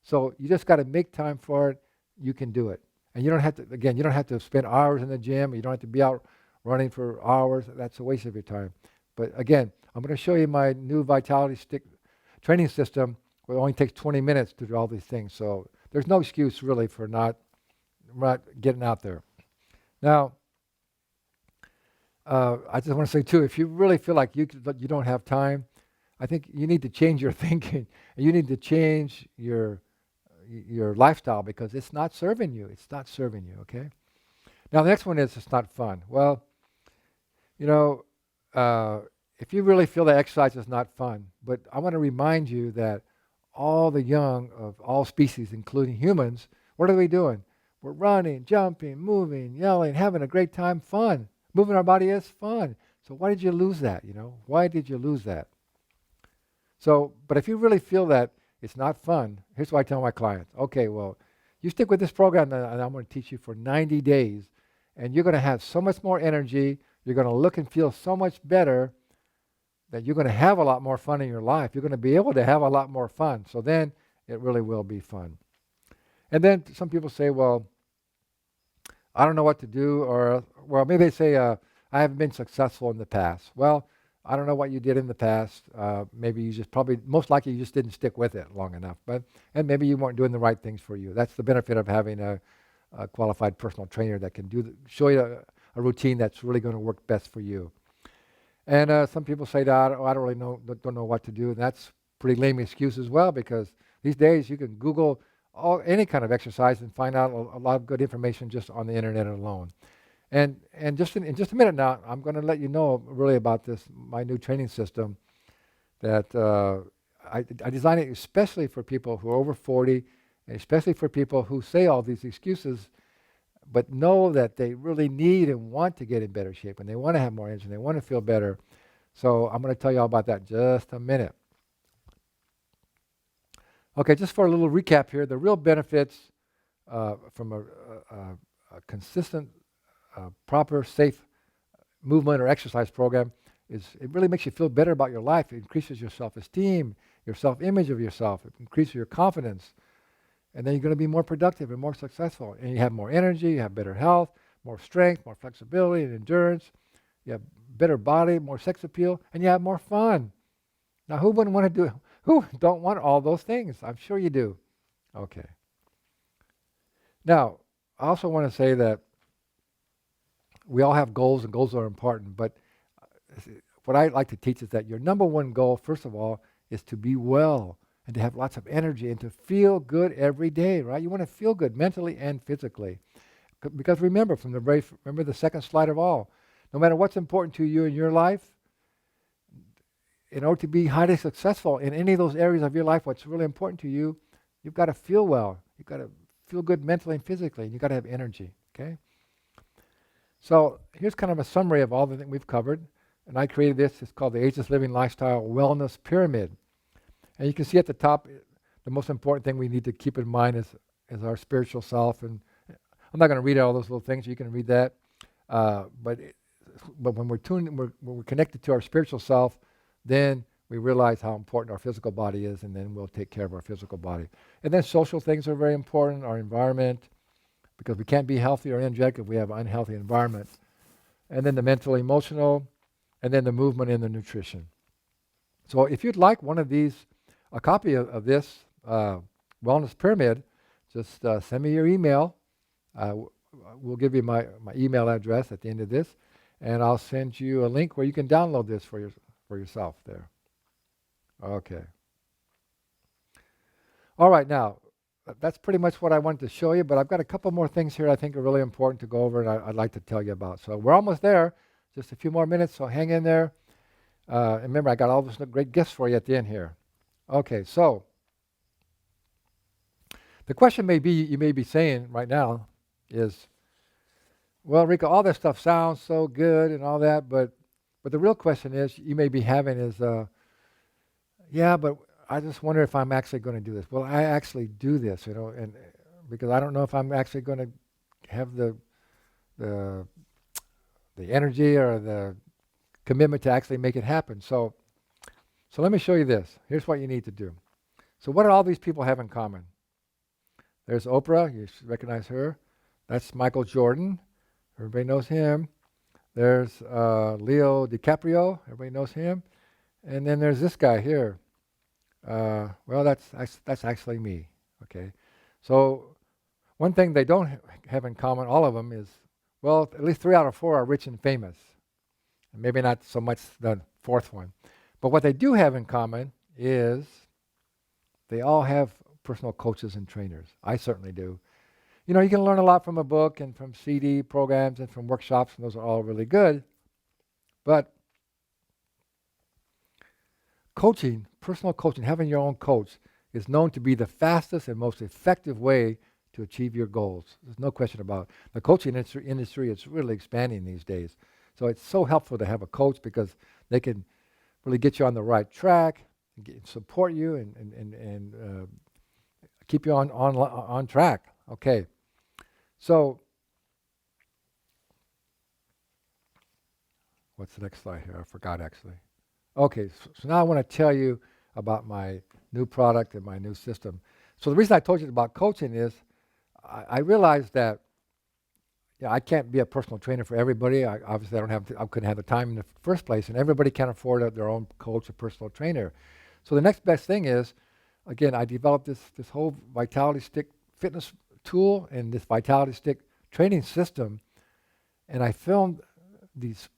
So you just got to make time for it. You can do it. And you don't have to, again, you don't have to spend hours in the gym. You don't have to be out running for hours. That's a waste of your time. But again, I'm going to show you my new Vitality Stick training system. It only takes 20 minutes to do all these things. So there's no excuse really for not getting out there. Now, I just want to say too, if you really feel like you don't have time, I think you need to change your thinking. You need to change your lifestyle, because it's not serving you. It's not serving you, okay? Now the next one is it's not fun. Well, if you really feel that exercise is not fun, but I want to remind you that all the young of all species, including humans, what are we doing? We're running, jumping, moving, yelling, having a great time, fun. Moving our body is fun. So why did you lose that, Why did you lose that? So, but if you really feel that it's not fun, here's what I tell my clients. Okay, well, you stick with this program and I'm going to teach you for 90 days, and you're going to have so much more energy, you're going to look and feel so much better, that you're going to have a lot more fun in your life. You're going to be able to have a lot more fun. So then it really will be fun. And then some people say, well, I don't know what to do, or, well, maybe they say, I haven't been successful in the past. Well, I don't know what you did in the past. Maybe you just most likely you just didn't stick with it long enough. And maybe you weren't doing the right things for you. That's the benefit of having a qualified personal trainer that can show you a routine that's really going to work best for you. And some people say that, I don't really don't know what to do. And that's pretty lame excuse as well, because these days you can Google any kind of exercise and find out a lot of good information just on the internet alone. And just in just a minute now, I'm going to let you know really about my new training system that I designed it especially for people who are over 40, and especially for people who say all these excuses, but know that they really need and want to get in better shape, and they want to have more energy, and they want to feel better. So I'm going to tell you all about that in just a minute. Okay, just for a little recap here, the real benefits from a consistent, proper, safe movement or exercise program is it really makes you feel better about your life. It increases your self-esteem, your self-image of yourself. It increases your confidence. And then you're going to be more productive and more successful. And you have more energy, you have better health, more strength, more flexibility and endurance. You have better body, more sex appeal, and you have more fun. Now, who don't want all those things? I'm sure you do. Okay. Now, I also want to say that we all have goals, and goals are important, but what I like to teach is that your number one goal, first of all, is to be well and to have lots of energy and to feel good every day, right? You want to feel good mentally and physically. Because remember the second slide of all, no matter what's important to you in your life, in order to be highly successful in any of those areas of your life, what's really important to you, you've got to feel well. You've got to feel good mentally and physically, and you've got to have energy, okay? So here's kind of a summary of all the things we've covered. And I created this. It's called the Ageless Living Lifestyle Wellness Pyramid. And you can see at the top, the most important thing we need to keep in mind is our spiritual self. And I'm not going to read all those little things. You can read that. But when we're connected to our spiritual self, then we realize how important our physical body is, and then we'll take care of our physical body. And then social things are very important, our environment, because we can't be healthy or energetic if we have an unhealthy environment. And then the mental, emotional, and then the movement and the nutrition. So if you'd like one of these, a copy of this wellness pyramid, just send me your email. We'll give you my email address at the end of this, and I'll send you a link where you can download this for yourself there. Okay. All right, now, that's pretty much what I wanted to show you, but I've got a couple more things here I think are really important to go over and I'd like to tell you about. So we're almost there, just a few more minutes, so hang in there. And remember, I got all those great gifts for you at the end here. Okay, so the question you may be saying right now is, well, Rico, all this stuff sounds so good and all that, but the real question is, you may be having is, yeah, but I just wonder if I'm actually going to do this. Well, I actually do this, and because I don't know if I'm actually going to have the energy or the commitment to actually make it happen. So let me show you this. Here's what you need to do. So what do all these people have in common? There's Oprah. You should recognize her. That's Michael Jordan. Everybody knows him. There's Leo DiCaprio. Everybody knows him. And then there's this guy here. Well, that's actually me. Okay. So one thing they don't have in common, all of them, is, well, at least 3 out of 4 are rich and famous. And maybe not so much the fourth one. But what they do have in common is they all have personal coaches and trainers. I certainly do. You can learn a lot from a book and from CD programs and from workshops, and those are all really good. But coaching, personal coaching, having your own coach, is known to be the fastest and most effective way to achieve your goals. There's no question about it. The coaching industry is really expanding these days. So it's so helpful to have a coach because they can really get you on the right track, support you, and keep you on track. Okay. So what's the next slide here? I forgot actually. Okay, so now I want to tell you about my new product and my new system. So the reason I told you about coaching is I realized that I can't be a personal trainer for everybody. Obviously, I couldn't have the time in the first place, and everybody can't afford their own coach or personal trainer. So the next best thing is, again, I developed this whole Vitality Stick fitness tool and this Vitality Stick training system, and I filmed these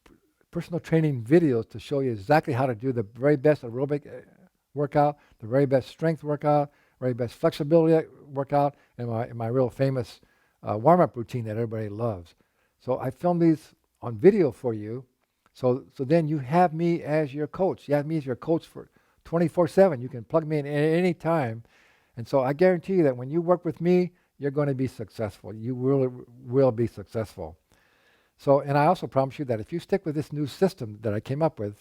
personal training videos to show you exactly how to do the very best aerobic workout, the very best strength workout, very best flexibility workout, and my real famous warm-up routine that everybody loves. So I filmed these on video for you. So then you have me as your coach. You have me as your coach for 24/7. You can plug me in at any time. And so I guarantee you that when you work with me, you're going to be successful. You will be successful. So, and I also promise you that if you stick with this new system that I came up with,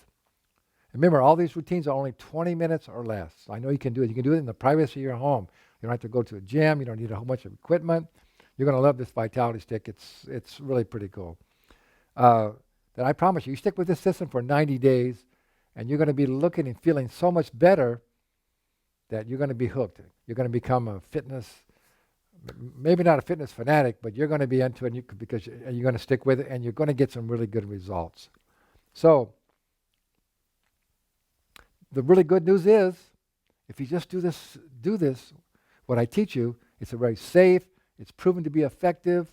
remember, all these routines are only 20 minutes or less. So I know you can do it. You can do it in the privacy of your home. You don't have to go to a gym. You don't need a whole bunch of equipment. You're going to love this Vitality Stick. It's really pretty cool. That I promise you stick with this system for 90 days, and you're going to be looking and feeling so much better that you're going to be hooked. You're going to become a fitness, maybe not a fitness fanatic, but you're going to be into it because you're going to stick with it, and you're going to get some really good results. So the really good news is, if you just do this, what I teach you, it's a very safe, it's proven to be effective,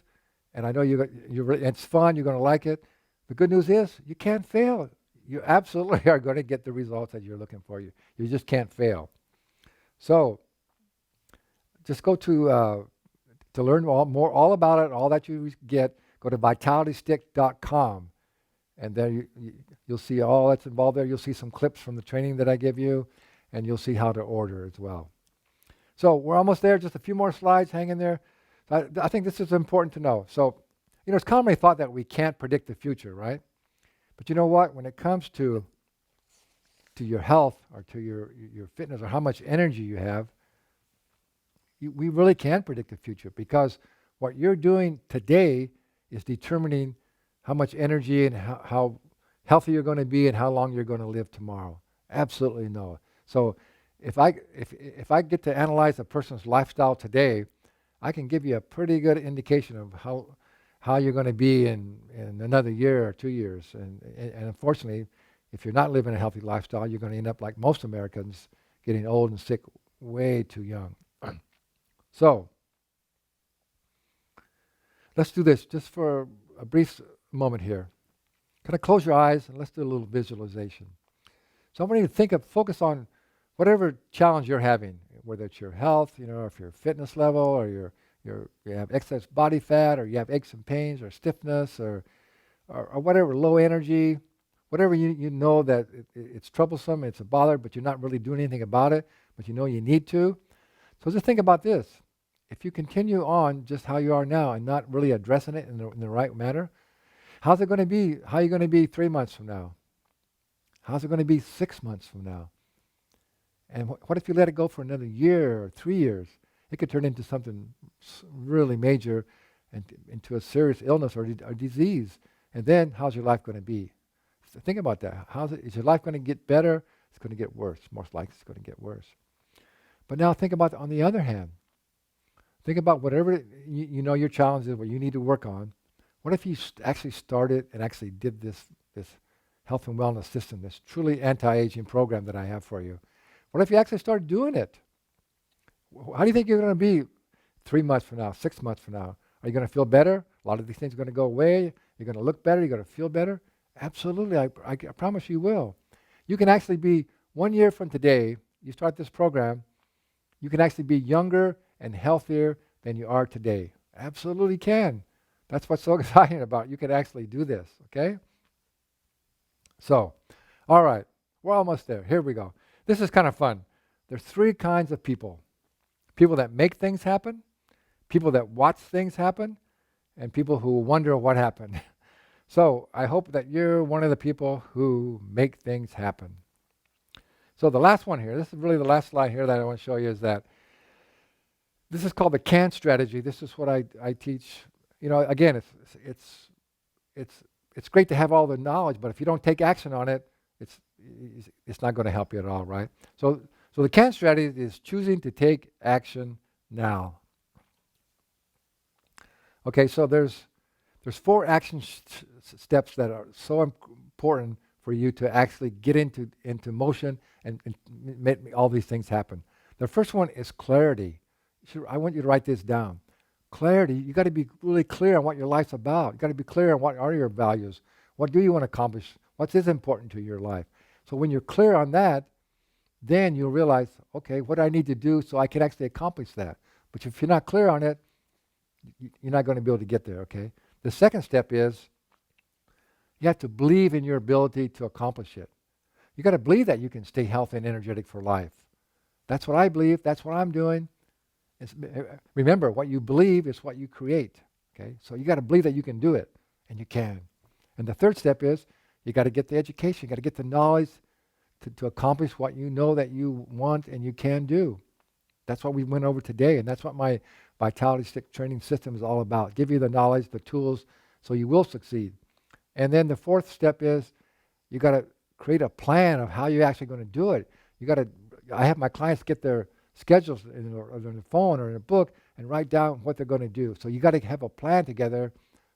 and I know it's fun, you're going to like it. The good news is, you can't fail. You absolutely are going to get the results that you're looking for. You just can't fail. So just go to learn all about it, all that you get, go to vitalitystick.com, and there you'll see all that's involved there. You'll see some clips from the training that I give you, and you'll see how to order as well. So we're almost there, just a few more slides, hang in there. I think this is important to know. So, it's commonly thought that we can't predict the future, right? But you know what? When it comes to your health or to your fitness or how much energy you have, we really can predict the future, because what you're doing today is determining how much energy and how healthy you're going to be and how long you're going to live tomorrow. Absolutely no. So if I get to analyze a person's lifestyle today, I can give you a pretty good indication of how you're going to be in another year or 2 years. And unfortunately, If you're not living a healthy lifestyle, you're going to end up like most Americans, getting old and sick way too young. So, let's do this just for a brief moment here. Kind of close your eyes and let's do a little visualization. So I want you to focus on whatever challenge you're having, whether it's your health, if your fitness level, or you have excess body fat, or you have aches and pains, or stiffness, or whatever, low energy, whatever you know that it's troublesome, it's a bother, but you're not really doing anything about it, but you know you need to. So just think about this. If you continue on just how you are now and not really addressing it in the right manner, how's it going to be? How are you going to be 3 months from now? How's it going to be 6 months from now? And what if you let it go for another year or 3 years? It could turn into something really major and into a serious illness or disease. And then how's your life going to be? So think about that. Is your life going to get better? It's going to get worse. Most likely it's going to get worse. But now think about, on the other hand, think about whatever you know your challenge is, what you need to work on. What if you actually started and actually did this health and wellness system, this truly anti-aging program that I have for you? What if you actually started doing it? How do you think you're going to be 3 months from now, 6 months from now? Are you going to feel better? A lot of these things are going to go away. You're going to look better. You're going to feel better. Absolutely. I promise you will. You can actually be 1 year from today, you start this program, you can actually be younger and healthier than you are today. Absolutely can. That's what's so exciting about it. You can actually do this, okay? So, all right. We're almost there. Here we go. This is kind of fun. There's 3 kinds of people. People that make things happen, people that watch things happen, and people who wonder what happened. So I hope that you're one of the people who make things happen. So the last one here, this is really the last slide here that I want to show you, is that this is called the CAN strategy. This is what I teach. Again, it's great to have all the knowledge, but if you don't take action on it, it's not going to help you at all, right? So the CAN strategy is choosing to take action now. Okay, so there's 4 action steps that are so important for you to actually get into motion and make all these things happen. The first one is clarity. I want you to write this down. Clarity, you got to be really clear on what your life's about. You got to be clear on what are your values. What do you want to accomplish? What is important to your life? So when you're clear on that, then you'll realize, okay, what do I need to do so I can actually accomplish that? But if you're not clear on it, you're not going to be able to get there, okay? The second step is you have to believe in your ability to accomplish it. You got to believe that you can stay healthy and energetic for life. That's what I believe. That's what I'm doing. Remember, what you believe is what you create, okay? So you got to believe that you can do it, and you can. And the third step is you got to get the education. You got to get the knowledge to accomplish what you know that you want and you can do. That's what we went over today, and that's what my Vitality Stick training system is all about. Give you the knowledge, the tools, so you will succeed. And then the fourth step is you got to create a plan of how you're actually going to do it. I have my clients get their schedules in their phone or in a book and write down what they're going to do. So you got to have a plan together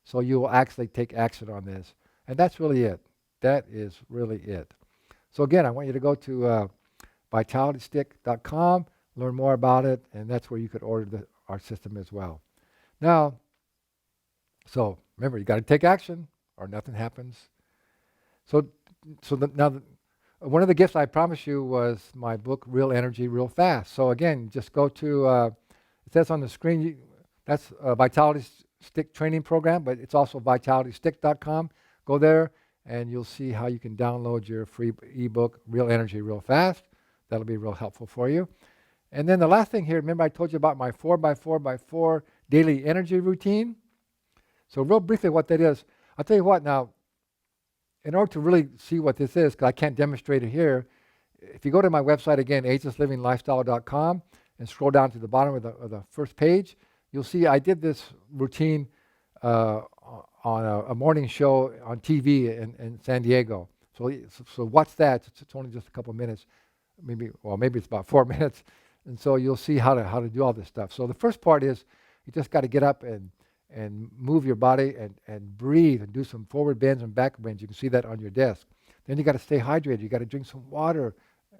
so you will actually take action on this. And that's really it. That is really it. So again, I want you to go to vitalitystick.com, learn more about it, and that's where you could order our system as well. Now, so remember, you got to take action or nothing happens. Now, one of the gifts I promised you was my book, Real Energy, Real Fast. So again, just go to, it says on the screen, that's a Vitality Stick training program, but it's also vitalitystick.com. Go there, and you'll see how you can download your free ebook, Real Energy, Real Fast. That'll be real helpful for you. And then the last thing here, remember I told you about my 4x4x4 daily energy routine? So real briefly what that is, I'll tell you what now, in order to really see what this is, because I can't demonstrate it here, if you go to my website again, agelessliving.lifestyle.com, and scroll down to the bottom of the first page, you'll see I did this routine on a morning show on TV in San Diego. So what's that? It's only just a couple of minutes, maybe it's about 4 minutes. And so you'll see how to do all this stuff. So the first part is you just got to get up and move your body and breathe and do some forward bends and back bends. You can see that on your desk. Then you got to stay hydrated. You got to drink some water,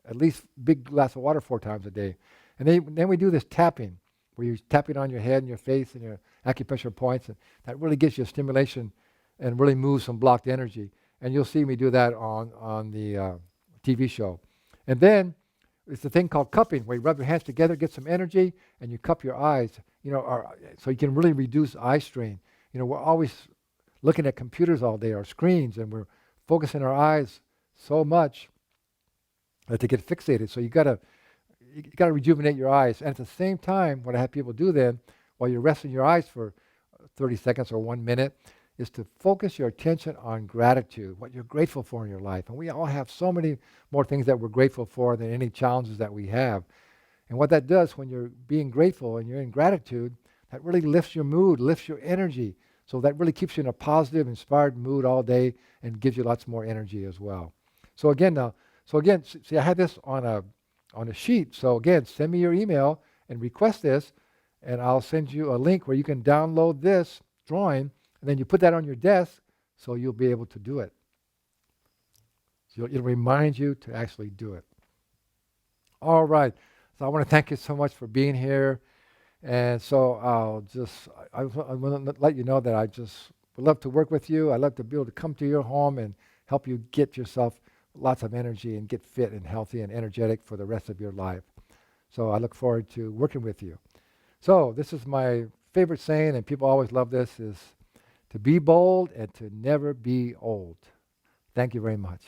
at least big glass of water 4 times a day. And then we do this tapping, where you're tapping on your head and your face and your acupressure points, and that really gives you a stimulation and really moves some blocked energy. And you'll see me do that on the TV show. And then it's a thing called cupping, where you rub your hands together, get some energy, and you cup your eyes. So you can really reduce eye strain. We're always looking at computers all day, our screens, and we're focusing our eyes so much that they get fixated. So you gotta rejuvenate your eyes. And at the same time, what I have people do then, while you're resting your eyes for 30 seconds or 1 minute, is to focus your attention on gratitude, what you're grateful for in your life. And we all have so many more things that we're grateful for than any challenges that we have. And what that does, when you're being grateful and you're in gratitude, that really lifts your mood, lifts your energy. So that really keeps you in a positive, inspired mood all day and gives you lots more energy as well. So again, see, I had this on a sheet. So again, send me your email and request this, and I'll send you a link where you can download this drawing, and then you put that on your desk so you'll be able to do it. So it'll remind you to actually do it. All right. So I want to thank you so much for being here. And so I want to let you know that I just would love to work with you. I'd love to be able to come to your home and help you get yourself lots of energy and get fit and healthy and energetic for the rest of your life. So I look forward to working with you. So this is my favorite saying, and people always love this, is to be bold and to never be old. Thank you very much.